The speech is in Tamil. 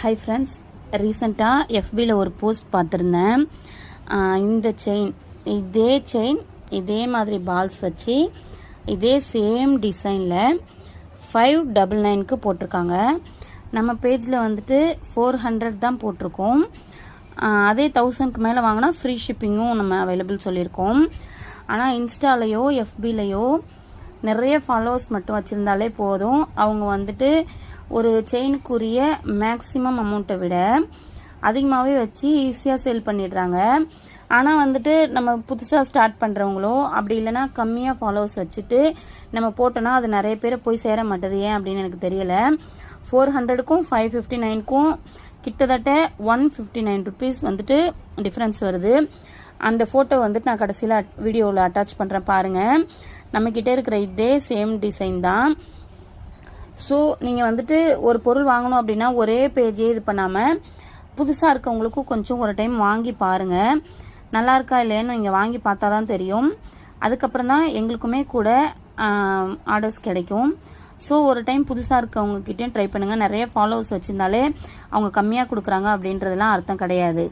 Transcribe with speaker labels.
Speaker 1: ஹாய் ஃப்ரெண்ட்ஸ், ரீசெண்டாக எஃபியில் ஒரு போஸ்ட் பார்த்துருந்தேன். இந்த செயின் இதே மாதிரி பால்ஸ் வச்சு இதே சேம் டிசைனில் 599க்கு போட்டிருக்காங்க. நம்ம பேஜில் வந்துட்டு 400 தான் போட்டிருக்கோம். அதே 1000க்கு மேலே வாங்கினா ஃப்ரீ ஷிப்பிங்கும் நம்ம அவைலபிள் சொல்லியிருக்கோம். ஆனால் இன்ஸ்டாலேயோ எஃபிலையோ நிறைய ஃபாலோவர்ஸ் மட்டும் வச்சுருந்தாலே போதும். அவங்க வந்துட்டு ஒரு செயினுக்குரிய மேக்ஸிமம் அமௌண்ட்டை விட அதிகமாகவே வச்சு ஈஸியாக சேல் பண்ணிடுறாங்க. ஆனால் வந்துட்டு நம்ம புதுசாக ஸ்டார்ட் பண்ணுறவங்களோ அப்படி இல்லைனா கம்மியாக ஃபாலோவர்ஸ் வச்சுட்டு நம்ம போட்டோன்னா அது நிறைய பேரை போய் சேர மாட்டேது. ஏன் அப்படின்னு எனக்கு தெரியலை. 400க்கும் 559க்கும் கிட்டத்தட்ட 159 ருபீஸ் வந்துட்டு டிஃப்ரென்ஸ் வருது. அந்த ஃபோட்டோ வந்துட்டு நான் கடைசியில் வீடியோவில் அட்டாச் பண்ணுறேன் பாருங்கள். நம்மக்கிட்ட இருக்கிற இதே சேம் டிசைன் தான். ஸோ நீங்கள் வந்துட்டு ஒரு பொருள் வாங்கணும் அப்படின்னா ஒரே பேஜே இது பண்ணாமல் புதுசாக இருக்கவங்களுக்கும் கொஞ்சம் ஒரு டைம் வாங்கி பாருங்கள். நல்லா இருக்கா இல்லையான்னு நீங்கள் வாங்கி பார்த்தா தான் தெரியும். அதுக்கப்புறம் தான் எங்களுக்குமே கூட ஆர்டர்ஸ் கிடைக்கும். ஸோ ஒரு டைம் புதுசாக இருக்கவங்ககிட்டையும் ட்ரை பண்ணுங்கள். நிறைய ஃபாலோவர்ஸ் வச்சுருந்தாலே அவங்க கம்மியாக கொடுக்குறாங்க அப்படின்றதுலாம் அர்த்தம் கிடையாது.